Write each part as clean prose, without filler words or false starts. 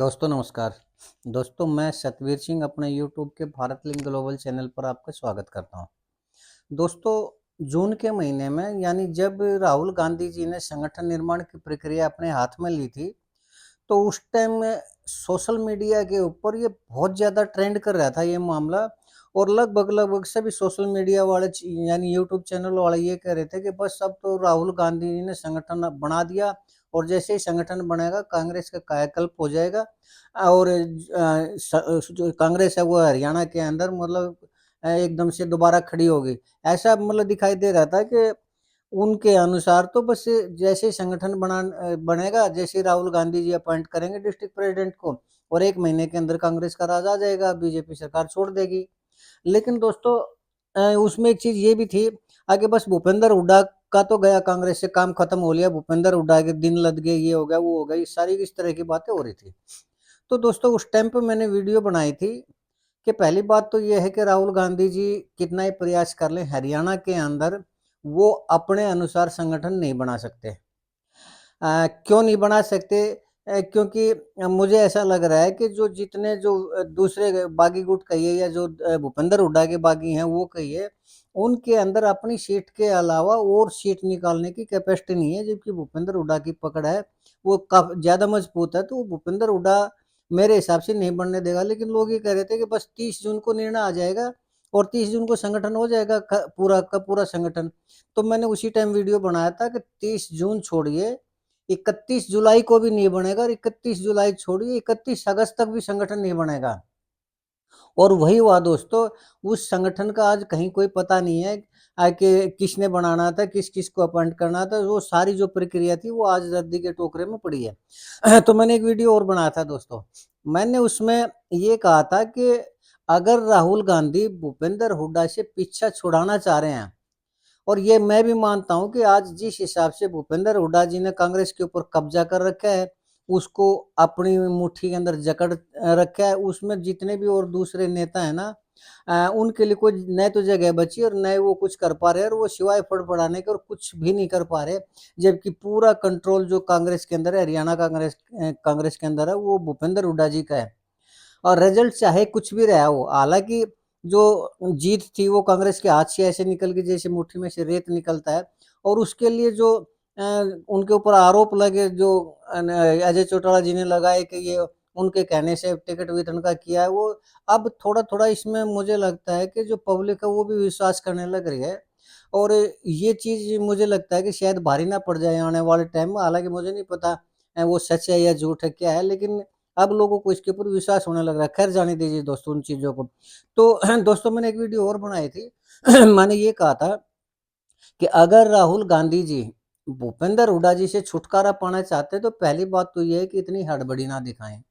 दोस्तों नमस्कार। दोस्तों मैं सतवीर सिंह अपने यूट्यूब के भारत लिंक ग्लोबल चैनल पर आपका स्वागत करता हूं। दोस्तों जून के महीने में यानी जब राहुल गांधी जी ने संगठन निर्माण की प्रक्रिया अपने हाथ में ली थी, तो उस टाइम में सोशल मीडिया के ऊपर ये बहुत ज़्यादा ट्रेंड कर रहा था ये मामला। और लगभग सभी सोशल मीडिया वाले यानी यूट्यूब चैनल वाले ये कह रहे थे कि बस अब तो राहुल गांधी जी ने संगठन बना दिया और जैसे ही संगठन बनेगा कांग्रेस का कायाकल्प हो जाएगा। और जो कांग्रेस है वो हरियाणा के अंदर मतलब एकदम से दोबारा खड़ी होगी। ऐसा मतलब दिखाई दे रहा था कि उनके अनुसार तो बस जैसे ही संगठन बनेगा, जैसे ही राहुल गांधी जी अपॉइंट करेंगे डिस्ट्रिक्ट प्रेसिडेंट को और 1 महीने के अंदर कांग्रेस का राज आ जाएगा, बीजेपी सरकार छोड़ देगी। लेकिन दोस्तों उसमें एक चीज़ ये भी थी, आगे बस भूपेंद्र हुड्डा का तो गया, कांग्रेस से काम खत्म हो लिया, भूपेंद्र हुड्डा के दिन लद गए, ये हो गया, वो हो गया, ये सारी इस तरह की बातें हो रही थी। तो दोस्तों उस टाइम पे मैंने वीडियो बनाई थी कि पहली बात तो ये है कि राहुल गांधी जी कितना ही प्रयास कर लें, हरियाणा के अंदर वो अपने अनुसार संगठन नहीं बना सकते। क्यों नहीं बना सकते? क्योंकि मुझे ऐसा लग रहा है कि जो जितने जो दूसरे बागी गुट कहिए या जो भूपेंद्र हुड्डा के बागी हैं वो कहिए, उनके अंदर अपनी सीट के अलावा और सीट निकालने की कैपेसिटी नहीं है, जबकि भूपेंद्र हुड्डा की पकड़ है, वो ज़्यादा मजबूत है। तो भूपेंद्र हुड्डा मेरे हिसाब से नहीं बनने देगा। लेकिन लोग ये कह रहे थे कि बस 30 जून को निर्णय आ जाएगा और 30 जून को संगठन हो जाएगा, पूरा का पूरा संगठन। तो मैंने उसी टाइम वीडियो बनाया था कि 30 जून छोड़िए, 31 जुलाई को भी नहीं बनेगा और 31 जुलाई छोड़िए 31 अगस्त तक भी संगठन नहीं बनेगा। और वही हुआ दोस्तों, उस संगठन का आज कहीं कोई पता नहीं है कि किसने बनाना था, किस-किस को अपॉइंट करना था। वो सारी जो प्रक्रिया थी वो आज रद्दी के टोकरे में पड़ी है। तो मैंने एक वीडियो और बनाया था दोस्तों। मैंने उसमें ये कहा था कि अगर राहुल गांधी भूपेंद्र हुड्डा से पीछा छुड़ाना चाह रहे हैं, और ये मैं भी मानता हूँ कि आज जिस हिसाब से भूपेंद्र हुड्डा जी ने कांग्रेस के ऊपर कब्जा कर रखा है, उसको अपनी मुट्ठी के अंदर जकड़ रखा है, उसमें जितने भी और दूसरे नेता हैं ना, उनके लिए कोई न तो जगह बची और न वो कुछ कर पा रहे हैं, और वो सिवाय फड़फड़ाने के और कुछ भी नहीं कर पा रहे। जबकि पूरा कंट्रोल जो कांग्रेस के अंदर है, हरियाणा कांग्रेस के अंदर है, वो भूपेंद्र हुड्डा जी का है। और रिजल्ट चाहे कुछ भी रहा हो, हालाँकि जो जीत थी वो कांग्रेस के हाथ से ऐसे निकल गई जैसे मुट्ठी में से रेत निकलता है। और उसके लिए जो उनके ऊपर आरोप लगे, जो अजय चौटाला जी ने लगाए कि ये उनके कहने से टिकट वितरण का किया है, वो अब थोड़ा-थोड़ा इसमें मुझे लगता है कि जो पब्लिक है वो भी विश्वास करने लग रही है। और ये चीज़ मुझे लगता है कि शायद भारी ना पड़ जाए आने वाले टाइम में, हालाँकि मुझे नहीं पता वो सच है या झूठ है, क्या है, लेकिन अब लोगों को इसके ऊपर विश्वास होने लग रहा है। ख़ैर जाने दीजिए दोस्तों उन चीज़ों को। तो दोस्तों मैंने एक वीडियो और बनाई थी। मैंने ये कहा था कि अगर राहुल गांधी जी भूपेंद्र हुड्डा जी से छुटकारा पाना चाहते हैं, तो पहली बात तो ये है कि इतनी हड़बड़ी ना दिखाएँ।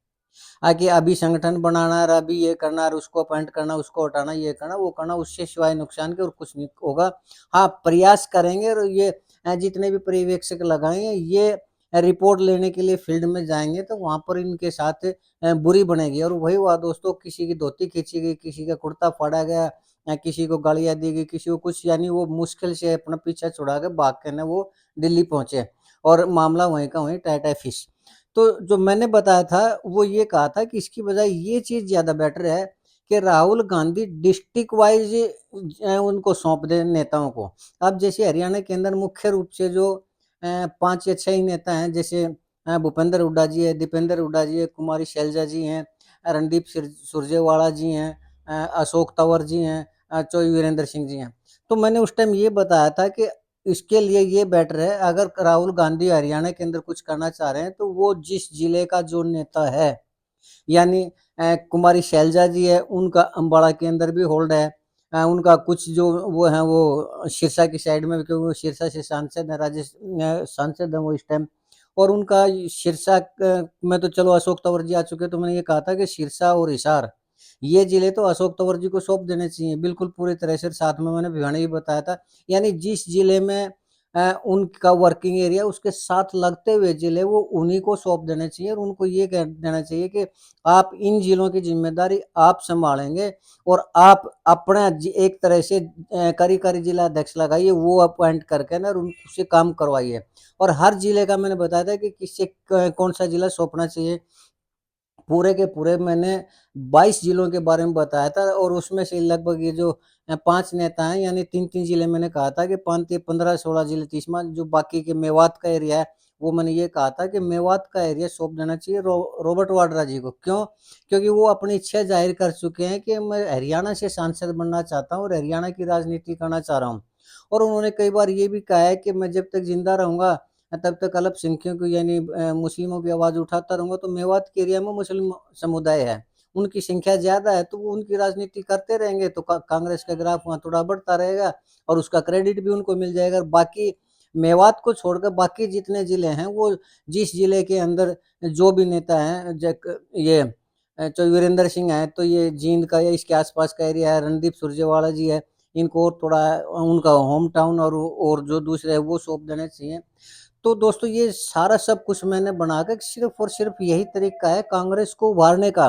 कि अभी संगठन बनाना और अभी ये करना और उसको अपॉइंट करना, उसको हटाना, ये करना, वो करना, उससे सिवाय नुकसान के और कुछ नहीं होगा। हाँ, प्रयास करेंगे और ये जितने भी पर्यवेक्षक लगाएँगे, ये रिपोर्ट लेने के लिए फील्ड में जाएँगे, तो वहाँ पर इनके साथ बुरी बनेगी। और वही हुआ दोस्तों, किसी की धोती खींची गई, किसी का कुर्ता फाड़ा गया, किसी को गालियाँ दी गई, किसी को कुछ, यानी वो मुश्किल से अपना पीछा छुड़ा के भाग के ना वो दिल्ली पहुँचे और मामला वहीं का वहीं टाटा फिश। तो जो मैंने बताया था वो ये कहा था कि इसकी बजाय ये चीज़ ज़्यादा बेटर है कि राहुल गांधी डिस्ट्रिक्ट वाइज़ उनको सौंप दें नेताओं को। अब जैसे हरियाणा के अंदर मुख्य रूप से जो 5 या 6 ही नेता हैं, जैसे भूपेंद्र हुड्डा जी है, दीपेंद्र हुड्डा जी है, कुमारी शैलजा जी हैं, रणदीप सुरजेवाला जी हैं, अशोक तंवर जी हैं, चौधरी वीरेंद्र सिंह जी हैं। तो मैंने उस टाइम ये बताया था कि इसके लिए ये बेटर है, अगर राहुल गांधी हरियाणा के अंदर कुछ करना चाह रहे हैं, तो वो जिस जिले का जो नेता है, यानी कुमारी शैलजा जी है, उनका अम्बाड़ा के अंदर भी होल्ड है। उनका कुछ जो वो हैं वो सिरसा की साइड में, क्योंकि वो सिरसा से सांसद हैं, सांसद हैं वो इस टाइम। और उनका सिरसा में तो चलो अशोक तंवर जी आ चुके हैं, तो मैंने ये कहा था कि सिरसा और हिसार, ये जिले तो अशोक तंवर जी को सौंप देने चाहिए, बिल्कुल पूरी तरह से। साथ में मैंने भिवानी भी बताया था, यानी जिस जिले में उनका वर्किंग एरिया उसके साथ लगते हुए जिले, वो उन्हीं को सौंप देने चाहिए और उनको ये कह देना चाहिए कि आप इन जिलों की ज़िम्मेदारी आप सँभालेंगे और आप अपना एक तरह से कार्यकारी जिला अध्यक्ष लगाइए, वो अपॉइंट करके ना और उनसे काम करवाइए। और हर जिले का मैंने बताया था कि किससे क कौन-सा जिला सौंपना चाहिए, पूरे के पूरे मैंने 22 जिलों के बारे में बताया था और उसमें से लगभग ये जो 5 नेता हैं यानी 3-3 जिले मैंने कहा था कि 15-16 जिले 30 जो बाकी के मेवात का एरिया है, वो मैंने ये कहा था कि मेवात का एरिया सौंप देना चाहिए रॉबर्ट वाड्रा जी को। क्यों? क्योंकि वो अपनी इच्छा ज़ाहिर कर चुके हैं कि मैं हरियाणा से सांसद बनना चाहता हूँ और हरियाणा की राजनीति करना चाह रहा हूँ। और उन्होंने कई बार ये भी कहा है कि मैं जब तक ज़िंदा रहूँगा तब तक अल्पसंख्यकों की यानी मुस्लिमों की आवाज़ उठाता रहूँगा। तो मेवात के एरिया में मुस्लिम समुदाय है, उनकी संख्या ज़्यादा है, तो वो उनकी राजनीति करते रहेंगे तो कांग्रेस का ग्राफ वहाँ थोड़ा बढ़ता रहेगा और उसका क्रेडिट भी उनको मिल जाएगा। और बाकी मेवात को छोड़कर बाकी जितने ज़िले हैं, वो जिस ज़िले के अंदर जो भी नेता हैं, ये चाहे वीरेंद्र सिंह है, तो ये जींद का या इसके आसपास का एरिया है, रणदीप सुरजेवाला जी है, इनको और थोड़ा उनका होम टाउन और जो दूसरे है वो सौंप देने चाहिए। तो दोस्तों ये सारा सब कुछ मैंने बना के सिर्फ़ और सिर्फ़ यही तरीका है कांग्रेस को उभारने का।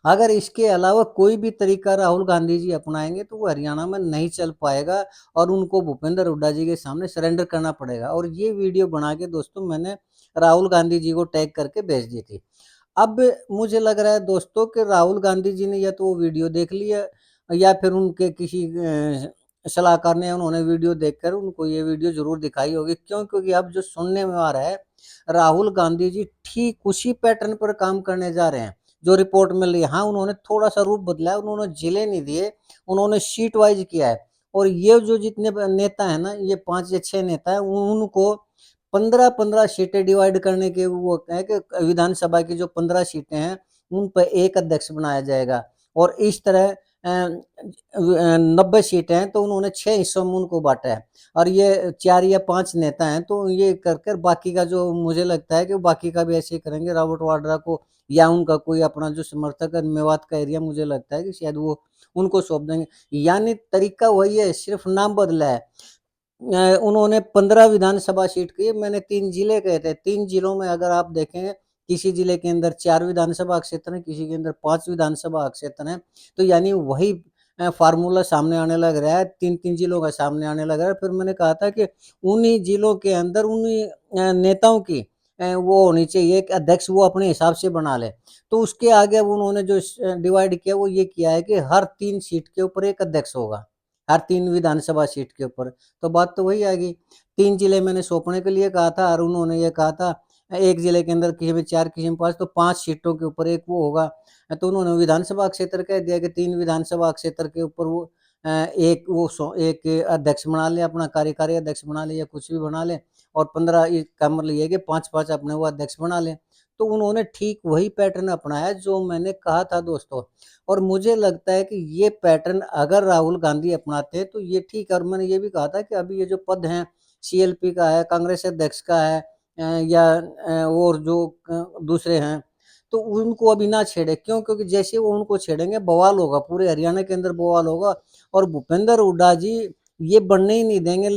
अगर इसके अलावा कोई भी तरीका राहुल गांधी जी अपनाएँगे तो वो हरियाणा में नहीं चल पाएगा और उनको भूपेंद्र हुड्डा जी के सामने सरेंडर करना पड़ेगा। और ये वीडियो बना के दोस्तों मैंने राहुल गांधी जी को टैग करके भेज दी थी। अब मुझे लग रहा है दोस्तों कि राहुल गांधी जी ने या तो वो वीडियो देख लिया या फिर उनके किसी सलाहकार ने उन्होंने वीडियो देखकर उनको ये वीडियो ज़रूर दिखाई होगी। क्यों? क्योंकि अब जो सुनने में आ रहा है, राहुल गांधी जी ठीक उसी पैटर्न पर काम करने जा रहे हैं, जो रिपोर्ट मिल रही है। हाँ, उन्होंने थोड़ा-सा रूप बदला है, उन्होंने जिले नहीं दिए, उन्होंने सीट वाइज़ किया है। और ये जो जितने नेता हैं ना, ये 5 या 6 नेता हैं, उनको 15-15 सीटें डिवाइड करने के वो है कि विधानसभा की जो 15 सीटें हैं, उन पे 1 अध्यक्ष बनाया जाएगा और इस तरह 90 सीटें हैं, तो उन्होंने 6 हिस्सों में उनको बाँटा है और ये 4 या 5 नेता हैं, तो ये कर बाकी का जो मुझे लगता है कि बाकी का भी ऐसे ही करेंगे। रॉबर्ट वाड्रा को या उनका कोई अपना जो समर्थक है, मेवात का एरिया, मुझे लगता है कि शायद वो उनको सौंप देंगे। यानी तरीका वही है, सिर्फ़ नाम बदला है। उन्होंने 15 विधानसभा सीट की, मैंने 3 जिले कहे थे, 3 जिलों में अगर आप देखें, किसी जिले के अंदर 4 विधानसभा क्षेत्र हैं, किसी के अंदर 5 विधानसभा क्षेत्र हैं, तो यानी वही फ़ॉर्मूला सामने आने लग रहा है, 3-3 जिलों का सामने आने लग रहा है। फिर मैंने कहा था कि उन्हीं जिलों के अंदर उन्हीं नेताओं की वो होनी चाहिए कि अध्यक्ष वो अपने हिसाब से बना ले। तो उसके आगे अब उन्होंने जो डिवाइड किया, वो ये किया है कि हर 3 सीट के ऊपर 1 अध्यक्ष होगा, हर 3 विधानसभा सीट के ऊपर। तो बात तो वही आ गई, 3 जिले मैंने सौंपने के लिए कहा था और उन्होंने ये कहा था 1 जिले के अंदर किसी में 4 किसी में 5 तो 5 सीटों के ऊपर 1 वो होगा। तो उन्होंने विधानसभा क्षेत्र कह दिया कि 3 विधानसभा क्षेत्र के ऊपर वो एक अध्यक्ष बना ले, अपना कार्यकारी अध्यक्ष बना ले या कुछ भी बना ले और 15 का मतलब ये है कि 5-5 अपने वो अध्यक्ष बना लें। तो उन्होंने ठीक वही पैटर्न अपनाया जो मैंने कहा था दोस्तों। और मुझे लगता है कि ये पैटर्न अगर राहुल गांधी अपनाते हैं तो ये ठीक है। और मैंने ये भी कहा था कि अभी ये जो पद हैं, सीएलपी का है, कांग्रेस अध्यक्ष का है या और जो दूसरे हैं, तो उनको अभी ना छेड़े। क्यों? क्योंकि जैसे वो उनको छेड़ेंगे बवाल होगा, पूरे हरियाणा के अंदर बवाल होगा और भूपेंद्र हुड्डा जी ये बनने ही नहीं देंगे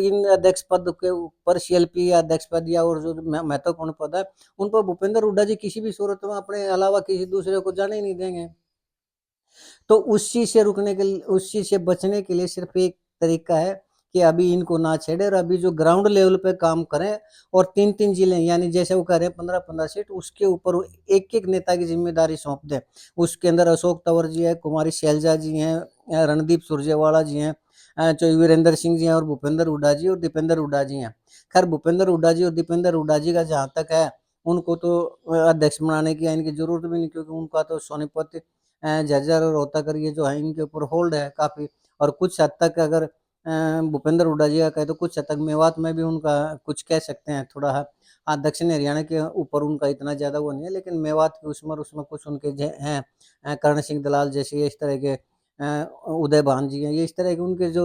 इन अध्यक्ष पद के ऊपर, सीएलपी या अध्यक्ष पद या और जो महत्वपूर्ण पद है, उन पर भूपेंद्र हुड्डा जी किसी भी सूरत में अपने अलावा किसी दूसरे को जाने ही नहीं देंगे। तो उस चीज़ से रुकने के लिए, उस चीज़ से बचने के लिए सिर्फ़ एक तरीका है कि अभी इनको ना छेड़ें और अभी जो ग्राउंड लेवल पे काम करें और 3-3 जिले यानी जैसे वो कह रहे हैं 15-15 सीट, उसके ऊपर वो एक-एक नेता की ज़िम्मेदारी सौंप दें। उसके अंदर अशोक तंवर जी हैं, कुमारी शैलजा जी हैं, रणदीप सुरजेवाला जी हैं, जो वीरेंद्र सिंह जी हैं और भूपेंद्र हुड्डा जी और दीपेंद्र हुड्डा जी हैं। ख़ैर भूपेंद्र हुड्डा जी और दीपेंद्र हुड्डा जी का जहाँ तक है, उनको तो अध्यक्ष बनाने की इनकी ज़रूरत भी नहीं, क्योंकि उनका तो सोनीपत झज्जर और रोहतक ये जो है इनके ऊपर होल्ड है काफ़ी। और कुछ हद तक अगर भूपेंद्र हुड्डा जी का कहें तो कुछ हद तक मेवात में भी उनका कुछ कह सकते हैं थोड़ा। हाँ, दक्षिण हरियाणा के ऊपर उनका इतना ज़्यादा वो नहीं है, लेकिन मेवात की उसमें कुछ उनके हैं कर्ण सिंह दलाल जैसे इस तरह के उदय भान जी हैं, ये इस तरह के उनके जो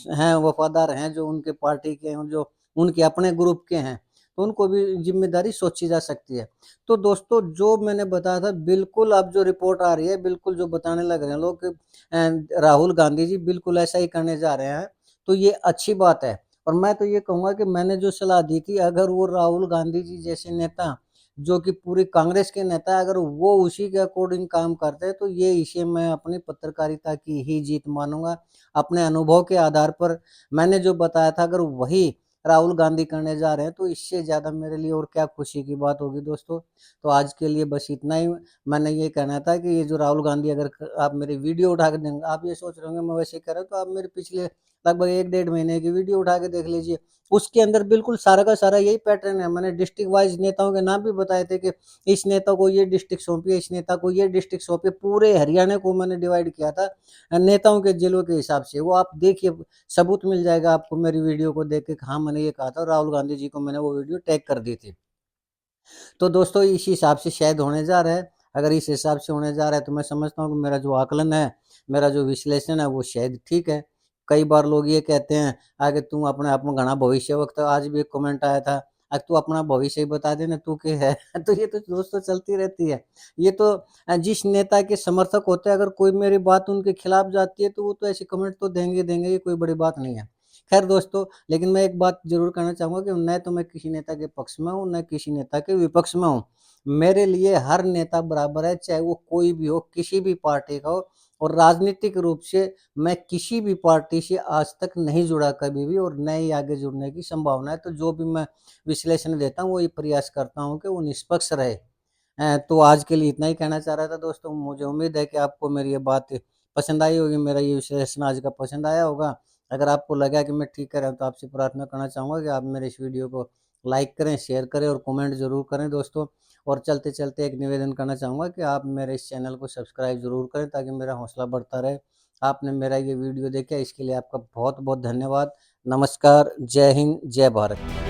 हैं वफ़ादार हैं, जो उनके पार्टी के हैं, जो उनके अपने ग्रुप के हैं, तो उनको भी ज़िम्मेदारी सोची जा सकती है। तो दोस्तों जो मैंने बताया था बिल्कुल, अब जो रिपोर्ट आ रही है बिल्कुल जो बताने लग रहे हैं लोग कि राहुल गांधी जी बिल्कुल ऐसा ही करने जा रहे हैं, तो ये अच्छी बात है। और मैं तो ये कहूँगा कि मैंने जो सलाह दी थी, अगर वो राहुल गांधी जी जैसे नेता, जो कि पूरी कांग्रेस के नेता, अगर वो उसी के अकॉर्डिंग काम करते हैं तो ये इसे मैं अपनी पत्रकारिता की ही जीत मानूँगा। अपने अनुभव के आधार पर मैंने जो बताया था, अगर वही राहुल गांधी करने जा रहे हैं, तो इससे ज़्यादा मेरे लिए और क्या खुशी की बात होगी दोस्तों। तो आज के लिए बस इतना ही मैंने ये कहना था कि ये जो राहुल गांधी अगर आप मेरी वीडियो उठा के देंगे, आप ये सोच रहे होंगे मैं वैसे कह रहा हूँ, तो आप मेरे पिछले लगभग 1 डेढ़ महीने की वीडियो उठा के देख लीजिए। उसके अंदर बिल्कुल सारा का सारा यही पैटर्न है। मैंने डिस्ट्रिक्ट वाइज नेताओं के नाम भी बताए थे कि इस नेता को ये डिस्ट्रिक्ट सौंपी है, इस नेता को ये डिस्ट्रिक्ट सौंपी, पूरे हरियाणा को मैंने डिवाइड किया था नेताओं के जिलों के हिसाब से। वो आप देखिए, सबूत मिल जाएगा आपको मेरी वीडियो को देख के, हाँ मैंने ये कहा था। राहुल गांधी जी को मैंने वो वीडियो टैग कर दी थी। तो दोस्तों इस हिसाब से शायद होने जा रहा है। अगर इस हिसाब से होने जा रहा है तो मैं समझता हूँ कि मेरा जो आकलन है, मेरा जो विश्लेषण है वो शायद ठीक है। कई बार लोग ये कहते हैं आगे तू अपने आप में घना भविष्यवक्ता, आज भी एक कमेंट आया था, तू अपना भविष्य ही बता दे ना, तू क्या है। तो ये तो दोस्तों चलती रहती है। ये तो जिस नेता के समर्थक होते हैं, अगर कोई मेरी बात उनके खिलाफ जाती है तो वो तो ऐसे कमेंट तो देंगे देंगे, ये कोई बड़ी बात नहीं है। खैर दोस्तों, लेकिन मैं एक बात ज़रूर कहना चाहूँगा कि न तो मैं किसी नेता के पक्ष में हूँ, न किसी नेता के विपक्ष में हूँ। मेरे लिए हर नेता बराबर है, चाहे वो कोई भी हो, किसी भी पार्टी का हो। और राजनीतिक रूप से मैं किसी भी पार्टी से आज तक नहीं जुड़ा कभी भी, और न ही आगे जुड़ने की संभावना है। तो जो भी मैं विश्लेषण देता हूँ, वही प्रयास करता हूँ कि वो निष्पक्ष रहे। तो आज के लिए इतना ही कहना चाह रहा था दोस्तों। मुझे उम्मीद है कि आपको मेरी ये बात पसंद आई होगी, मेरा ये विश्लेषण आज का पसंद आया होगा। अगर आपको लगा कि मैं ठीक कह रहा हूँ, तो आपसे प्रार्थना करना चाहूँगा कि आप मेरे इस वीडियो को लाइक करें, शेयर करें और कमेंट ज़रूर करें दोस्तों। और चलते-चलते एक निवेदन करना चाहूँगा कि आप मेरे इस चैनल को सब्सक्राइब ज़रूर करें, ताकि मेरा हौसला बढ़ता रहे। आपने मेरा ये वीडियो देखा, इसके लिए आपका बहुत-बहुत धन्यवाद। नमस्कार, जय हिंद, जय भारत।